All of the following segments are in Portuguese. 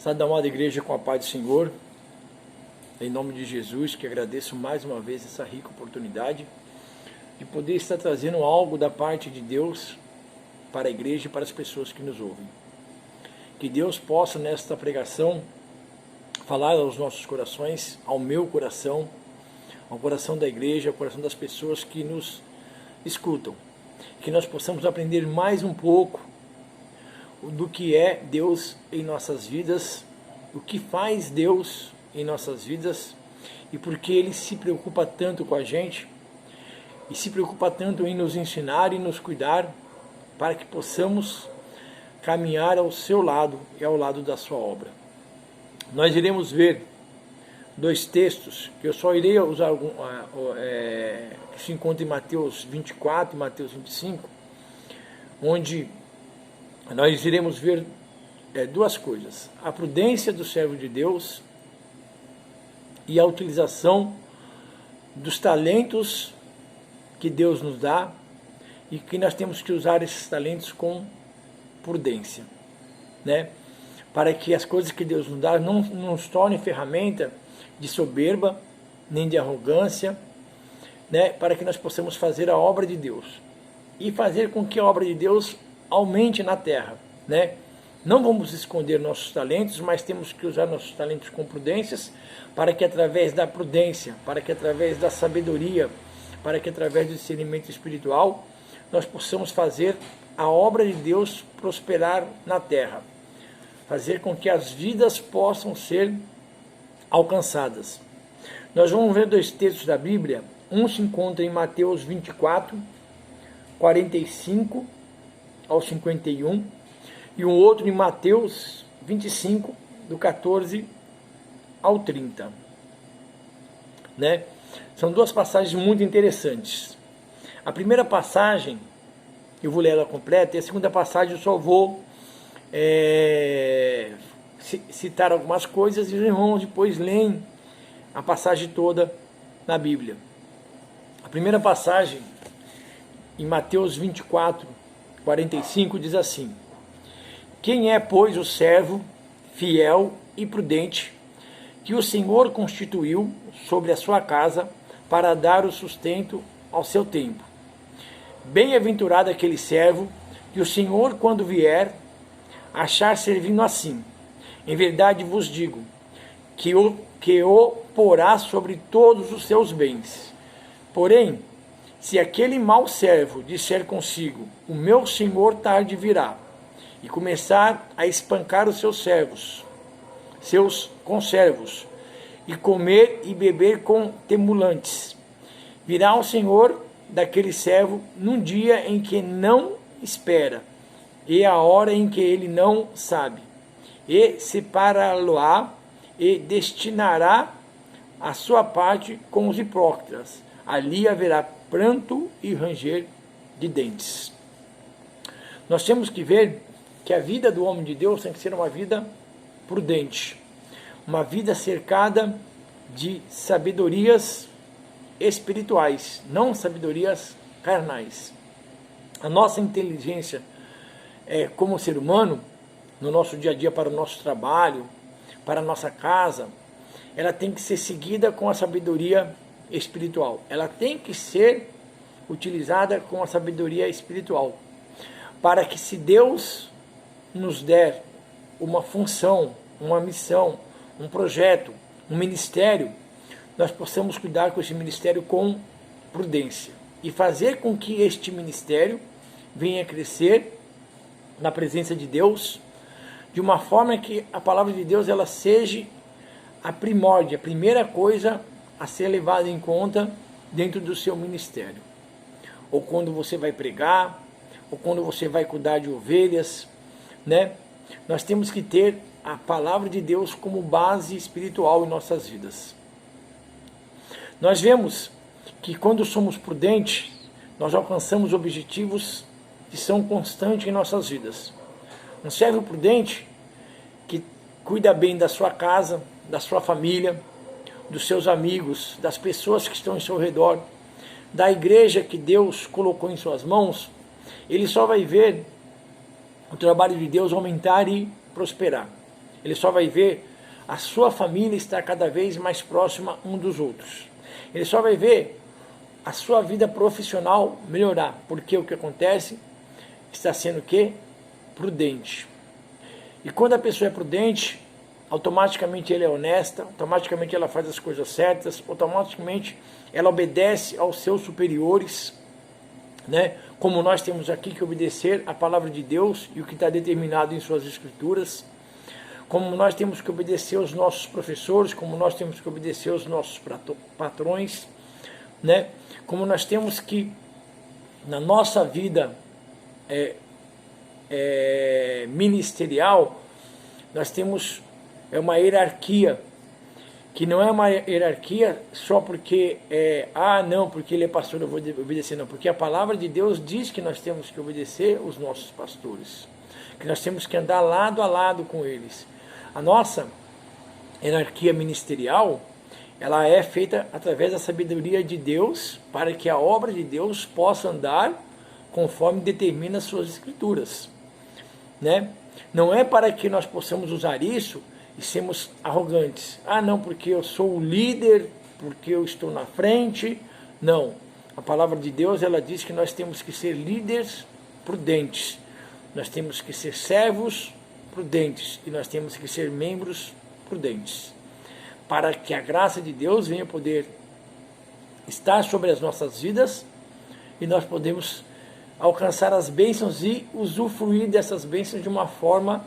Saúde, amada igreja, com a paz do Senhor, em nome de Jesus, que agradeço mais uma vez essa rica oportunidade de poder estar trazendo algo da parte de Deus para a igreja e para as pessoas que nos ouvem. Que Deus possa, nesta pregação, falar aos nossos corações, ao meu coração, ao coração da igreja, ao coração das pessoas que nos escutam. Que nós possamos aprender mais um pouco do que é Deus em nossas vidas, o que faz Deus em nossas vidas e por que Ele se preocupa tanto com a gente e se preocupa tanto em nos ensinar e nos cuidar para que possamos caminhar ao seu lado e ao lado da sua obra. Nós iremos ver dois textos que eu só irei usar que se encontra em Mateus 24 e Mateus 25, onde nós iremos ver duas coisas: a prudência do servo de Deus e a utilização dos talentos que Deus nos dá e que nós temos que usar esses talentos com prudência, né? Para que as coisas que Deus nos dá não nos tornem ferramenta de soberba, nem de arrogância, né? Para que nós possamos fazer a obra de Deus e fazer com que a obra de Deus aumente na terra, né? Não vamos esconder nossos talentos, mas temos que usar nossos talentos com prudências, para que através da prudência, para que através da sabedoria, para que através do discernimento espiritual, nós possamos fazer a obra de Deus prosperar na terra, fazer com que as vidas possam ser alcançadas. Nós vamos ver dois textos da Bíblia, um se encontra em Mateus 24, 45 ao 51, e um outro em Mateus 25, do 14 ao 30. Né? São duas passagens muito interessantes. A primeira passagem, eu vou ler ela completa, e a segunda passagem eu só vou citar algumas coisas, e os irmãos depois leem a passagem toda na Bíblia. A primeira passagem, em Mateus 24, 45, diz assim: quem é, pois, o servo fiel e prudente que o Senhor constituiu sobre a sua casa para dar o sustento ao seu tempo? Bem-aventurado aquele servo que o Senhor, quando vier, achar servindo assim. Em verdade vos digo que o porá sobre todos os seus bens. Porém, se aquele mau servo disser consigo: o meu senhor tarde virá, e começar a espancar os seus servos, seus conservos, e comer e beber com temulantes, virá o senhor daquele servo num dia em que não espera, e a hora em que ele não sabe, e separá-lo-á, e destinará a sua parte com os hipócritas. Ali haverá pranto e ranger de dentes. Nós temos que ver que a vida do homem de Deus tem que ser uma vida prudente, uma vida cercada de sabedorias espirituais, não sabedorias carnais. A nossa inteligência como ser humano, no nosso dia a dia, para o nosso trabalho, para a nossa casa, ela tem que ser seguida com a sabedoria espiritual. Ela tem que ser utilizada com a sabedoria espiritual, para que, se Deus nos der uma função, uma missão, um projeto, um ministério, nós possamos cuidar com esse ministério com prudência e fazer com que este ministério venha a crescer na presença de Deus, de uma forma que a palavra de Deus ela seja a primórdia, a primeira coisa a ser levada em conta dentro do seu ministério. Ou quando você vai pregar, ou quando você vai cuidar de ovelhas, né? Nós temos que ter a palavra de Deus como base espiritual em nossas vidas. Nós vemos que quando somos prudentes, nós alcançamos objetivos que são constantes em nossas vidas. Um servo prudente que cuida bem da sua casa, da sua família, dos seus amigos, das pessoas que estão em seu redor, da igreja que Deus colocou em suas mãos, ele só vai ver o trabalho de Deus aumentar e prosperar. Ele só vai ver a sua família estar cada vez mais próxima um dos outros. Ele só vai ver a sua vida profissional melhorar, porque o que acontece está sendo o quê? Prudente. E quando a pessoa é prudente, automaticamente ela é honesta, automaticamente ela faz as coisas certas, automaticamente ela obedece aos seus superiores, né? Como nós temos aqui que obedecer a palavra de Deus e o que está determinado em suas escrituras, como nós temos que obedecer aos nossos professores, como nós temos que obedecer aos nossos patrões, né? Como nós temos que, na nossa vida ministerial, nós temos uma hierarquia, que não é uma hierarquia só porque não, porque ele é pastor, eu vou obedecer, não, porque a palavra de Deus diz que nós temos que obedecer os nossos pastores, que nós temos que andar lado a lado com eles. A nossa hierarquia ministerial, ela é feita através da sabedoria de Deus, para que a obra de Deus possa andar conforme determina as suas escrituras, né? Não é para que nós possamos usar isso e sermos arrogantes. Não, porque eu sou o líder, porque eu estou na frente. Não. A palavra de Deus, ela diz que nós temos que ser líderes prudentes. Nós temos que ser servos prudentes. E nós temos que ser membros prudentes. Para que a graça de Deus venha poder estar sobre as nossas vidas e nós podemos alcançar as bênçãos e usufruir dessas bênçãos de uma forma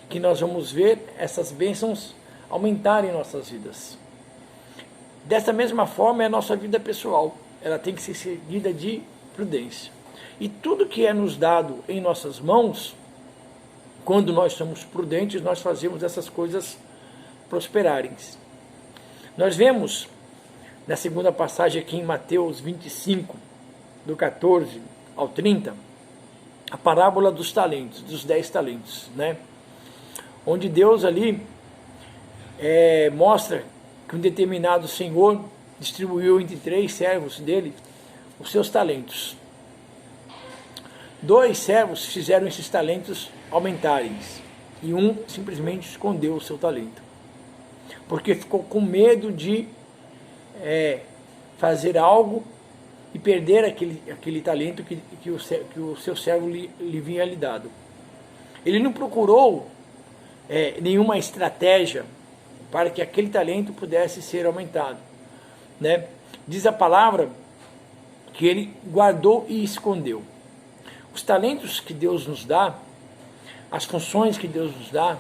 que nós vamos ver essas bênçãos aumentarem em nossas vidas. Dessa mesma forma é a nossa vida pessoal, ela tem que ser seguida de prudência. E tudo que é nos dado em nossas mãos, quando nós somos prudentes, nós fazemos essas coisas prosperarem. Nós vemos na segunda passagem aqui em Mateus 25, do 14 ao 30, a parábola dos talentos, dos 10 talentos, né? Onde Deus ali mostra que um determinado senhor distribuiu entre 3 servos dele os seus talentos. 2 servos fizeram esses talentos aumentarem, e um simplesmente escondeu o seu talento, porque ficou com medo de fazer algo e perder aquele talento que o seu servo lhe vinha lhe dado. Ele não procurou nenhuma estratégia para que aquele talento pudesse ser aumentado, né? Diz a palavra que ele guardou e escondeu. Os talentos que Deus nos dá, as funções que Deus nos dá,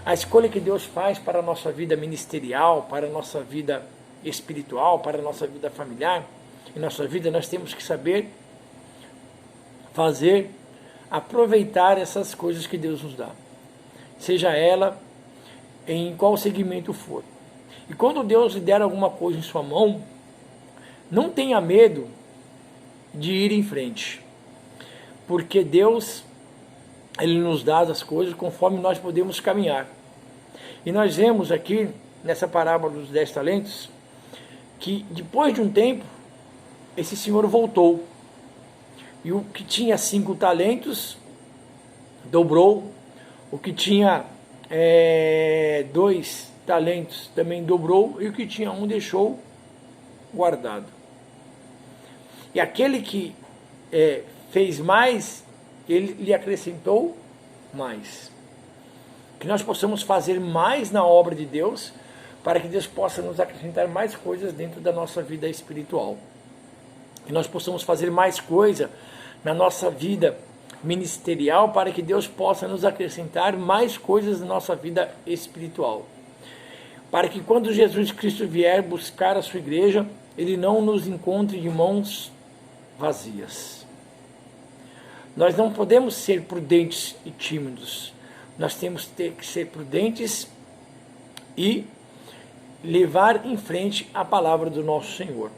a escolha que Deus faz para a nossa vida ministerial, para a nossa vida espiritual, para a nossa vida familiar, em nossa vida nós temos que saber aproveitar essas coisas que Deus nos dá, seja ela em qual segmento for. E quando Deus lhe der alguma coisa em sua mão, não tenha medo de ir em frente, porque Deus, Ele nos dá as coisas conforme nós podemos caminhar. E nós vemos aqui, nessa parábola dos 10 talentos, que depois de um tempo, esse senhor voltou, e o que tinha 5 talentos, dobrou, o que tinha 2 talentos também dobrou, e o que tinha 1 deixou guardado. E aquele que fez mais, ele lhe acrescentou mais. Que nós possamos fazer mais na obra de Deus, para que Deus possa nos acrescentar mais coisas dentro da nossa vida espiritual. Que nós possamos fazer mais coisa na nossa vida ministerial, para que Deus possa nos acrescentar mais coisas na nossa vida espiritual. Para que quando Jesus Cristo vier buscar a sua igreja, Ele não nos encontre de mãos vazias. Nós não podemos ser prudentes e tímidos. Nós temos que ser prudentes e levar em frente a palavra do nosso Senhor,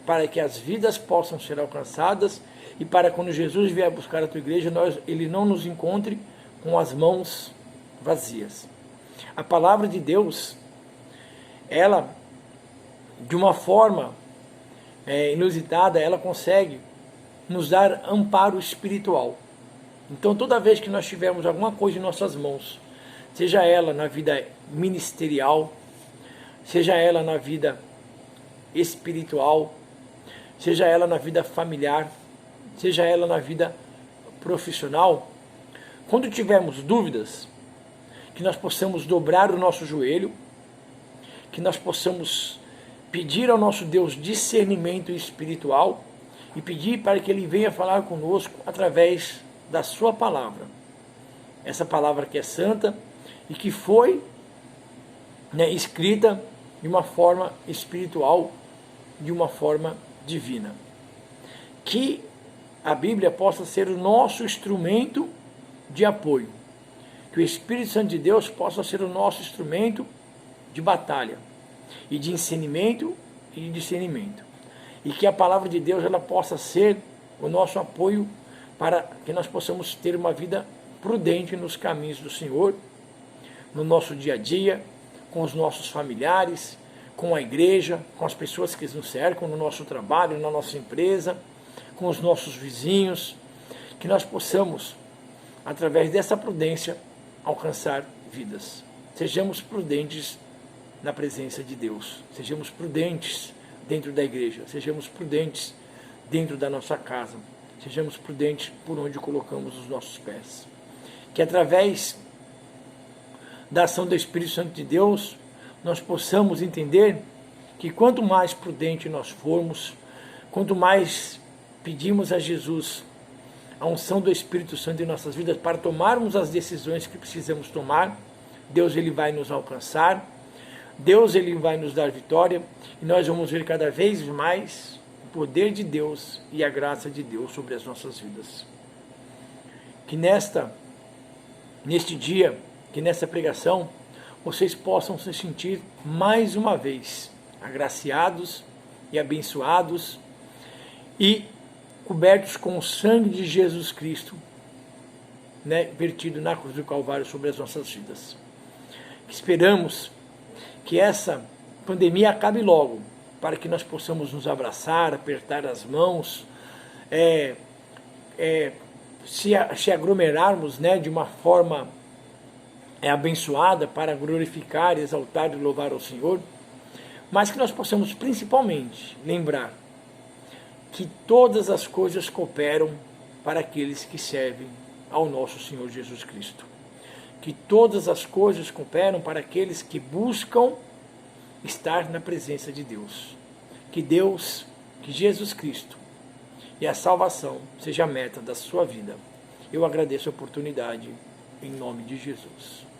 para que as vidas possam ser alcançadas e para quando Jesus vier buscar a tua igreja, Ele não nos encontre com as mãos vazias. A palavra de Deus, ela, de uma forma inusitada, ela consegue nos dar amparo espiritual. Então, toda vez que nós tivermos alguma coisa em nossas mãos, seja ela na vida ministerial, seja ela na vida espiritual, seja ela na vida familiar, seja ela na vida profissional. Quando tivermos dúvidas, que nós possamos dobrar o nosso joelho, que nós possamos pedir ao nosso Deus discernimento espiritual e pedir para que Ele venha falar conosco através da sua palavra. Essa palavra que é santa e que foi, escrita de uma forma espiritual, de uma forma divina. Que a Bíblia possa ser o nosso instrumento de apoio. Que o Espírito Santo de Deus possa ser o nosso instrumento de batalha e de ensinamento e de discernimento. E que a palavra de Deus ela possa ser o nosso apoio para que nós possamos ter uma vida prudente nos caminhos do Senhor, no nosso dia a dia, com os nossos familiares, com a igreja, com as pessoas que nos cercam, no nosso trabalho, na nossa empresa, com os nossos vizinhos, que nós possamos, através dessa prudência, alcançar vidas. Sejamos prudentes na presença de Deus, sejamos prudentes dentro da igreja, sejamos prudentes dentro da nossa casa, sejamos prudentes por onde colocamos os nossos pés. Que através da ação do Espírito Santo de Deus, nós possamos entender que quanto mais prudente nós formos, quanto mais pedimos a Jesus a unção do Espírito Santo em nossas vidas para tomarmos as decisões que precisamos tomar, Deus ele vai nos alcançar, Deus ele vai nos dar vitória e nós vamos ver cada vez mais o poder de Deus e a graça de Deus sobre as nossas vidas. Que neste dia, que nessa pregação, vocês possam se sentir mais uma vez agraciados e abençoados e cobertos com o sangue de Jesus Cristo, vertido na cruz do Calvário sobre as nossas vidas. Esperamos que essa pandemia acabe logo, para que nós possamos nos abraçar, apertar as mãos, se aglomerarmos de uma forma abençoada para glorificar, exaltar e louvar ao Senhor, mas que nós possamos principalmente lembrar que todas as coisas cooperam para aqueles que servem ao nosso Senhor Jesus Cristo. Que todas as coisas cooperam para aqueles que buscam estar na presença de Deus. Que Deus, que Jesus Cristo e a salvação seja a meta da sua vida. Eu agradeço a oportunidade em nome de Jesus.